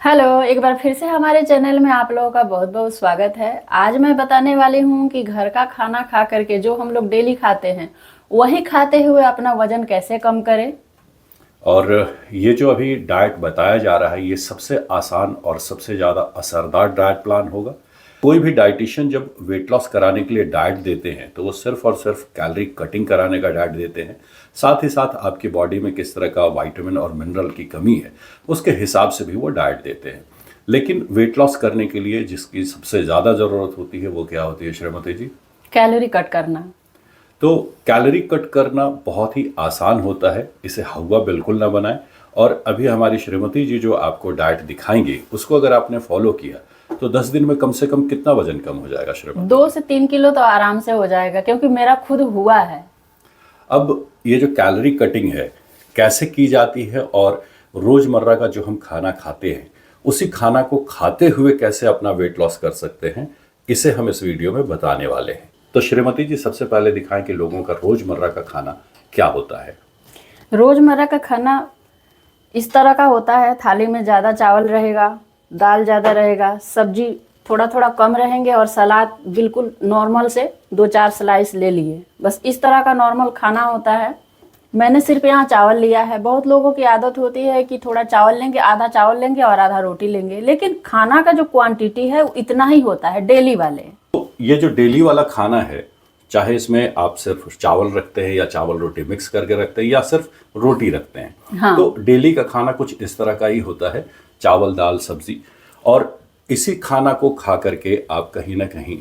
Hello, एक बार फिर से हमारे चैनल में आप लोगों का बहुत बहुत स्वागत है। आज मैं बताने वाली हूँ कि घर का खाना खा करके जो हम लोग डेली खाते हैं वही खाते हुए अपना वजन कैसे कम करें। और ये जो अभी डाइट बताया जा रहा है ये सबसे आसान और सबसे ज़्यादा असरदार डाइट प्लान होगा। कोई भी डाइटिशियन जब वेट लॉस कराने के लिए डाइट देते हैं तो वो सिर्फ और सिर्फ कैलोरी कटिंग कराने का डाइट देते हैं। साथ ही साथ आपकी बॉडी में किस तरह का विटामिन और मिनरल की कमी है उसके हिसाब से भी वो डाइट देते हैं। लेकिन वेट लॉस करने के लिए जिसकी सबसे ज़्यादा ज़रूरत होती है वो क्या होती है श्रीमती जी? कैलोरी कट करना। तो कैलोरी कट करना बहुत ही आसान होता है, इसे हवा बिल्कुल ना बनाएं। और अभी हमारी श्रीमती जी जो आपको डाइट दिखाएंगे उसको अगर आपने फॉलो किया तो 10 दिन में कम से कम कितना वजन कम हो जाएगा श्रीमती? 2 से 3 किलो तो आराम से हो जाएगा, क्योंकि मेरा खुद हुआ है। अब ये जो कैलोरी कटिंग है कैसे की जाती है और रोजमर्रा का जो हम खाना खाते हैं उसी खाना को खाते हुए कैसे अपना वेट लॉस कर सकते हैं, इसे हम इस वीडियो में बताने वाले हैं। तो श्रीमती जी सबसे पहले दिखाएं कि लोगों का रोजमर्रा का खाना क्या होता है। रोजमर्रा का खाना इस तरह का होता है। थाली में ज़्यादा चावल रहेगा, दाल ज़्यादा रहेगा, सब्जी थोड़ा थोड़ा कम रहेंगे और सलाद बिल्कुल नॉर्मल से 2-4 स्लाइस ले लिए। बस इस तरह का नॉर्मल खाना होता है। मैंने सिर्फ यहाँ चावल लिया है। बहुत लोगों की आदत होती है कि थोड़ा चावल लेंगे, आधा चावल लेंगे और आधा रोटी लेंगे, लेकिन खाना का जो क्वांटिटी है वो इतना ही होता है डेली वाले। तो ये जो डेली वाला खाना है, चाहे इसमें आप सिर्फ चावल रखते हैं या चावल रोटी मिक्स करके रखते हैं या सिर्फ रोटी रखते हैं, हाँ। तो डेली का खाना कुछ इस तरह का ही होता है, चावल दाल सब्जी। और इसी खाना को खा करके आप कहीं ना कहीं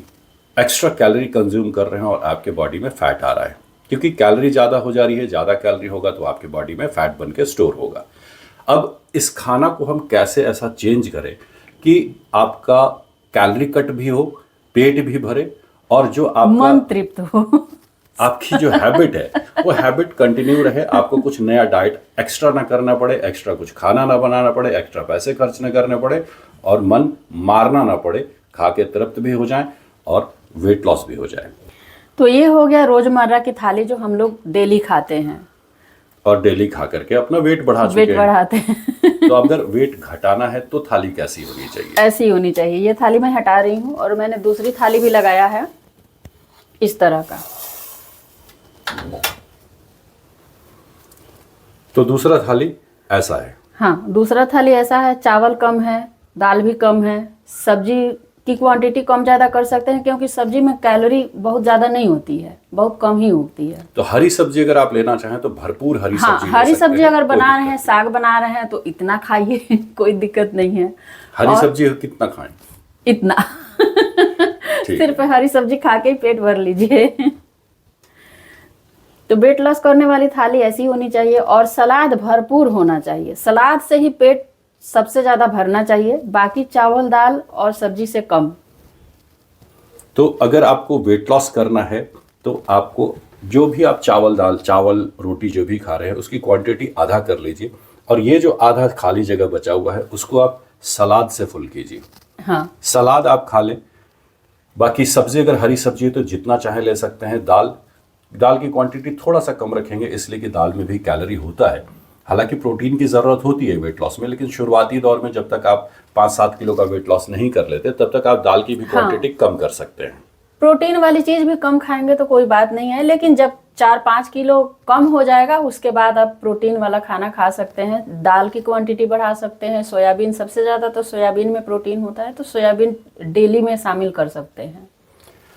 एक्स्ट्रा कैलोरी कंज्यूम कर रहे हैं और आपके बॉडी में फैट आ रहा है, क्योंकि कैलोरी ज़्यादा हो जा रही है। ज़्यादा कैलोरी होगा तो आपके बॉडी में फैट बन के स्टोर होगा। अब इस खाना को हम कैसे ऐसा चेंज करें कि आपका कैलोरी कट भी हो, पेट भी भरे और जो आपका मन तृप्त हो। आपकी जो हैबिट है वो हैबिट कंटिन्यू रहे। आपको कुछ नया डाइट एक्स्ट्रा ना करना पड़े, एक्स्ट्रा कुछ खाना ना बनाना पड़े, एक्स्ट्रा पैसे खर्च ना करने पड़े और मन मारना ना पड़े। खा के तृप्त भी हो जाए और वेट लॉस भी हो जाए। तो ये हो गया रोजमर्रा की थाली जो हम लोग डेली खाते हैं और डेली खा करके अपना वेट बढ़ा चुके वेट हैं। बढ़ाते हैं। तो अगर वेट घटाना है तो थाली कैसी होनी चाहिए? ऐसी होनी चाहिए। ये थाली मैं हटा रही हूँ और मैंने दूसरी थाली भी लगाया है इस तरह का। तो दूसरा थाली ऐसा है। हाँ, दूसरा थाली ऐसा है। चावल कम है, दाल भी कम है, सब्जी की क्वांटिटी कम ज़्यादा कर सकते हैं, क्योंकि सब्जी में कैलोरी बहुत ज़्यादा नहीं होती है, बहुत कम ही होती है। तो हरी सब्जी अगर आप लेना चाहें तो भरपूर हरी हाँ, सब्जी हरी ले सकते सब्जी हैं, अगर कोई बना दिक्कत रहे हैं, नहीं। साग बना रहे हैं तो इतना खाइए। कोई दिक्कत नहीं है। हरी और सब्जी कितना खाएं? इतना। ठीक सिर्फ है। हरी सब्जी खा के ही पेट भर लीजिए। तो वेट लॉस करने वाली थाली ऐसी होनी चाहिए और सलाद भरपूर होना चाहिए। सलाद से ही पेट सबसे ज़्यादा भरना चाहिए, बाकी चावल दाल और सब्जी से कम। तो अगर आपको वेट लॉस करना है तो आपको जो भी आप चावल दाल चावल रोटी जो भी खा रहे हैं उसकी क्वांटिटी आधा कर लीजिए और ये जो आधा खाली जगह बचा हुआ है उसको आप सलाद से फुल कीजिए। हाँ, सलाद आप खा लें। बाकी सब्जी अगर हरी सब्जी है तो जितना चाहे ले सकते हैं। दाल दाल की क्वांटिटी थोड़ा सा कम रखेंगे, इसलिए कि दाल में भी कैलोरी होता है। हालांकि प्रोटीन की ज़रूरत होती है वेट लॉस में, लेकिन शुरुआती दौर में जब तक आप 5-7 किलो का वेट लॉस नहीं कर लेते तब तक आप दाल की भी क्वांटिटी कम कर सकते हैं। प्रोटीन वाली चीज़ भी कम खाएंगे तो कोई बात नहीं है, लेकिन जब 4-5 किलो कम हो जाएगा उसके बाद आप प्रोटीन वाला खाना खा सकते हैं। दाल की क्वांटिटी बढ़ा सकते हैं। सोयाबीन सबसे ज़्यादा तो सोयाबीन में प्रोटीन होता है, तो सोयाबीन डेली में शामिल कर सकते हैं।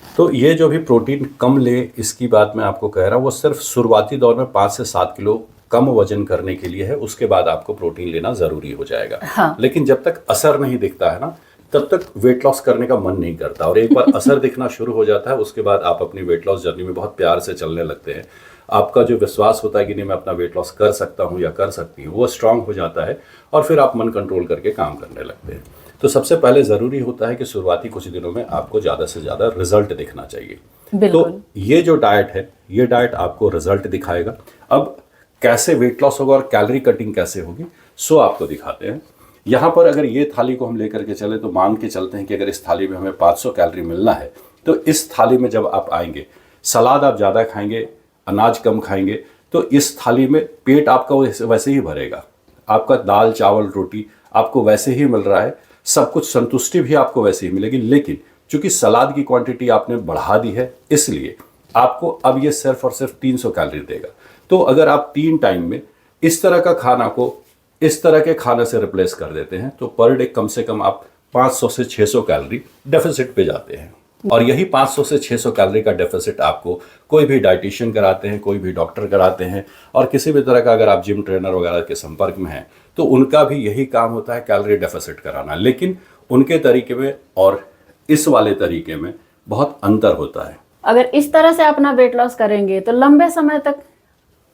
तो ये जो भी प्रोटीन कम ले, इसकी बात मैं आपको कह रहा हूँ, वो सिर्फ शुरुआती दौर में 5 से 7 किलो कम वजन करने के लिए है। उसके बाद आपको प्रोटीन लेना ज़रूरी हो जाएगा। हाँ। लेकिन जब तक असर नहीं दिखता है ना तब तक वेट लॉस करने का मन नहीं करता। और एक बार असर दिखना शुरू हो जाता है उसके बाद आप अपनी वेट लॉस जर्नी में बहुत प्यार से चलने लगते हैं। आपका जो विश्वास होता है कि नहीं मैं अपना वेट लॉस कर सकता हूँ या कर सकती हूँ, वो स्ट्रांग हो जाता है और फिर आप मन कंट्रोल करके काम करने लगते हैं। तो सबसे पहले ज़रूरी होता है कि शुरुआती कुछ दिनों में आपको ज़्यादा से ज़्यादा रिजल्ट दिखना चाहिए। बिल्कुल। तो ये जो डाइट है ये डाइट आपको रिजल्ट दिखाएगा। अब कैसे वेट लॉस होगा और कैलोरी कटिंग कैसे होगी सो आपको दिखाते हैं। यहाँ पर अगर ये थाली को हम लेकर के चले तो मान के चलते हैं कि अगर इस थाली में हमें 500 कैलोरी मिलना है तो इस थाली में जब आप आएंगे, सलाद आप ज़्यादा खाएंगे, अनाज कम खाएंगे, तो इस थाली में पेट आपका वैसे ही भरेगा। आपका दाल चावल रोटी आपको वैसे ही मिल रहा है, सब कुछ संतुष्टि भी आपको वैसे ही मिलेगी, लेकिन चूंकि सलाद की क्वांटिटी आपने बढ़ा दी है इसलिए आपको अब ये सिर्फ और सिर्फ 300 कैलोरी देगा। तो अगर आप 3 टाइम में इस तरह का खाना को इस तरह के खाने से रिप्लेस कर देते हैं तो पर डे कम से कम आप 500 से 600 कैलोरी डेफिसिट पे जाते हैं। और यही 500 से 600 कैलोरी का डेफिसिट आपको कोई भी डाइटिशियन कराते हैं, कोई भी डॉक्टर कराते हैं, और किसी भी तरह का अगर आप जिम ट्रेनर वगैरह के संपर्क में हैं तो उनका भी यही काम होता है, कैलोरी डेफिसिट कराना। लेकिन उनके तरीके में और इस वाले तरीके में बहुत अंतर होता है। अगर इस तरह से अपना वेट लॉस करेंगे तो लंबे समय तक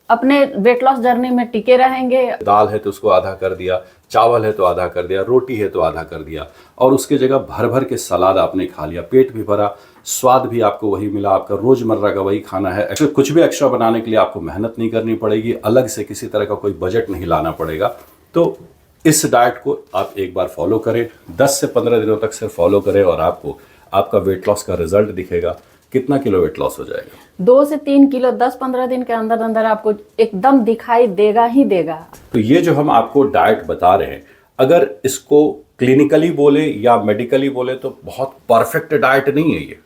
अपने वेट लॉस जर्नी में टिके रहेंगे। दाल है तो उसको आधा कर दिया, चावल है तो आधा कर दिया, रोटी है तो आधा कर दिया, और उसके जगह भर भर के सलाद आपने खा लिया, पेट भी भरा, स्वाद भी आपको वही मिला, आपका रोजमर्रा का वही खाना है। कुछ भी एक्स्ट्रा बनाने के लिए आपको मेहनत नहीं करनी पड़ेगी, अलग से किसी तरह का कोई बजट नहीं लाना पड़ेगा। तो इस डाइट को आप एक बार फॉलो करें, 10 से 15 दिनों तक सिर्फ फॉलो करें और आपको आपका वेट लॉस का रिजल्ट दिखेगा। कितना किलो वेट लॉस हो जाएगा? 2 से 3 किलो 10-15 दिन के अंदर अंदर आपको एकदम दिखाई देगा ही देगा। तो ये जो हम आपको डाइट बता रहे हैं, अगर इसको क्लिनिकली बोले या मेडिकली बोले तो बहुत परफेक्ट डाइट नहीं है ये,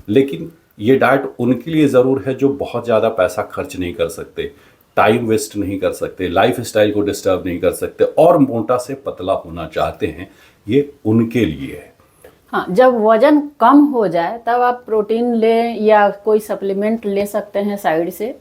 लेकिन ये डाइट उनके लिए ज़रूर है जो बहुत ज़्यादा पैसा खर्च नहीं कर सकते, टाइम वेस्ट नहीं कर सकते, लाइफ स्टाइल को डिस्टर्ब नहीं कर सकते और मोटा से पतला होना चाहते हैं, ये उनके लिए है। हाँ, जब वजन कम हो जाए तब आप प्रोटीन लें या कोई सप्लीमेंट ले सकते हैं साइड से,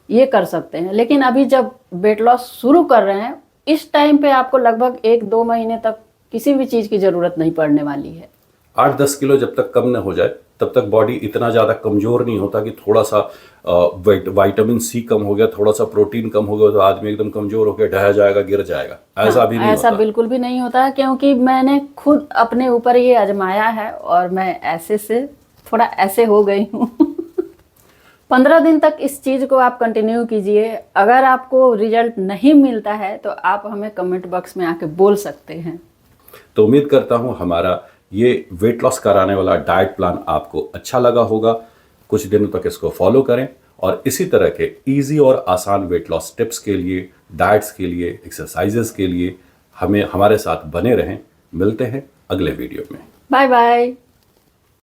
ये कर सकते हैं। लेकिन अभी जब वेट लॉस शुरू कर रहे हैं इस टाइम पे आपको लगभग 1-2 महीने तक किसी भी चीज़ की ज़रूरत नहीं पड़ने वाली है। 8-10 किलो जब तक कम न हो जाए तब तक बॉडी इतना ज़्यादा कमज़ोर नहीं होता कि थोड़ा सा विटामिन सी कम हो गया, थोड़ा सा प्रोटीन कम हो गया तो आदमी एकदम कमज़ोर हो गया, ढह जाएगा, गिर जाएगा। ऐसा भी नहीं ऐसा होता। बिल्कुल भी नहीं होता है, क्योंकि मैंने खुद अपने ऊपर ये आजमाया है और मैं ऐसे से थोड़ा ऐसे हो गई हूँ। 15 दिन तक इस चीज़ को आप कंटिन्यू कीजिए। अगर आपको रिजल्ट नहीं मिलता है तो आप हमें कमेंट बॉक्स में आके बोल सकते हैं। तो उम्मीद करता हूँ हमारा ये वेट लॉस कराने वाला डाइट प्लान आपको अच्छा लगा होगा। कुछ दिनों तक इसको फॉलो करें और इसी तरह के इजी और आसान वेट लॉस टिप्स के लिए, डाइट्स के लिए, एक्सरसाइजेस के लिए हमारे साथ बने रहें। मिलते हैं अगले वीडियो में। Bye bye.